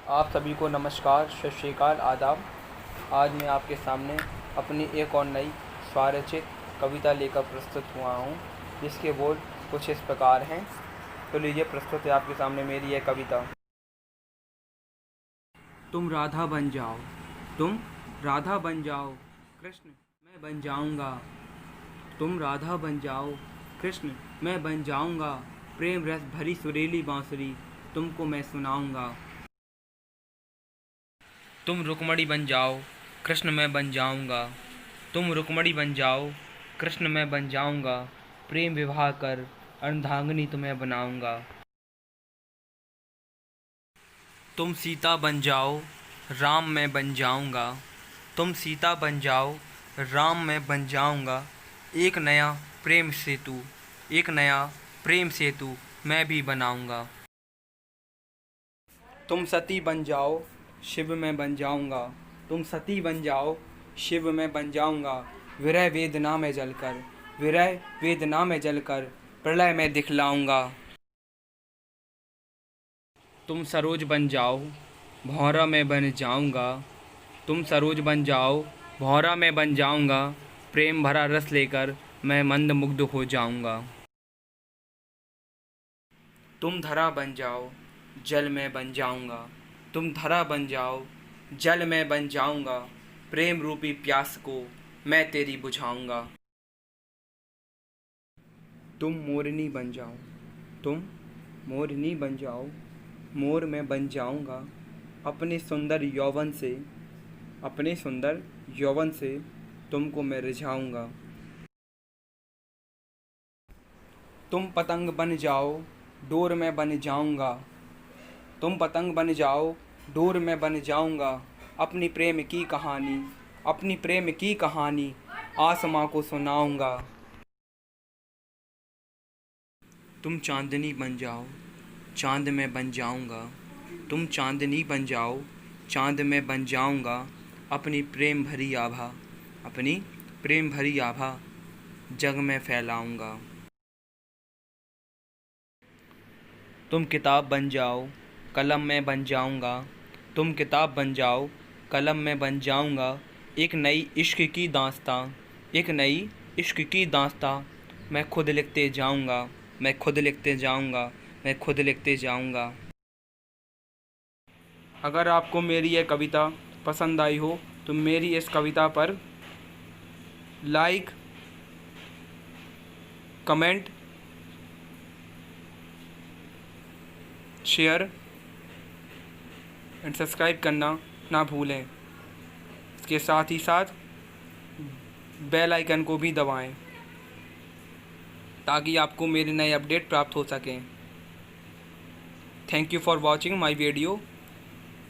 आप सभी को नमस्कार, सत श्री अकाल, आदाब। आज मैं आपके सामने अपनी एक और नई स्वरचित कविता लेकर प्रस्तुत हुआ हूँ, जिसके बोल कुछ इस प्रकार हैं। तो लीजिए, प्रस्तुत है आपके सामने मेरी यह कविता। तुम राधा बन जाओ, तुम राधा बन जाओ, कृष्ण मैं बन जाऊँगा। तुम राधा बन जाओ, कृष्ण मैं बन जाऊँगा। प्रेम रस भरी सुरीली बांसुरी तुमको मैं सुनाऊँगा। तुम रुक्मणी बन जाओ, कृष्ण मैं बन जाऊँगा। तुम रुक्मणी बन जाओ, कृष्ण मैं बन जाऊँगा। प्रेम विवाह कर अर्धांगिनी तुम्हें बनाऊँगा। तुम सीता बन जाओ, राम मैं बन जाऊँगा। तुम सीता बन जाओ, राम मैं बन जाऊँगा। एक नया प्रेम सेतु, एक नया प्रेम सेतु मैं भी बनाऊँगा। तुम सती बन जाओ, शिव मैं बन जाऊँगा। तुम सती बन जाओ, शिव मैं बन जाऊँगा। विरह वेदना में जलकर, विरह वेदना में जलकर प्रलय में दिखलाऊँगा। तुम सरोज बन जाओ, भौरा मैं बन जाऊँगा। तुम सरोज बन जाओ, भौरा मैं बन जाऊँगा। प्रेम भरा रस लेकर मैं मंदमुग्ध हो जाऊँगा। तुम धरा बन जाओ, जल में बन जाऊँगा। तुम धरा बन जाओ, जल में बन जाऊँगा। प्रेम रूपी प्यास को मैं तेरी बुझाऊँगा। तुम मोरनी बन जाओ, तुम मोरनी बन जाओ, मोर में बन जाऊँगा। अपने सुंदर यौवन से, अपने सुंदर यौवन से तुमको मैं रिझाऊँगा। तुम पतंग बन जाओ, डोर में बन जाऊँगा। तुम पतंग बन जाओ, डोर में बन जाऊँगा। अपनी प्रेम की कहानी, अपनी प्रेम की कहानी आसमां को सुनाऊँगा। तुम चांदनी बन जाओ, चांद में बन जाऊँगा। तुम चांदनी बन जाओ, चांद में बन जाऊँगा। अपनी प्रेम भरी आभा, अपनी प्रेम भरी आभा जग में फैलाऊँगा। तुम किताब बन जाओ, कलम में बन जाऊँगा। तुम किताब बन जाओ, कलम में बन जाऊँगा। एक नई इश्क की दास्तां, एक नई इश्क की दास्तां मैं खुद लिखते जाऊँगा। मैं खुद लिखते जाऊँगा, मैं खुद लिखते जाऊँगा। अगर आपको मेरी यह कविता पसंद आई हो तो मेरी इस कविता पर like, comment, share and subscribe करना ना भूलें। इसके साथ ही साथ बेल आइकन को भी दबाएं ताकि आपको मेरे नए अपडेट प्राप्त हो सकें। Thank you for watching my video.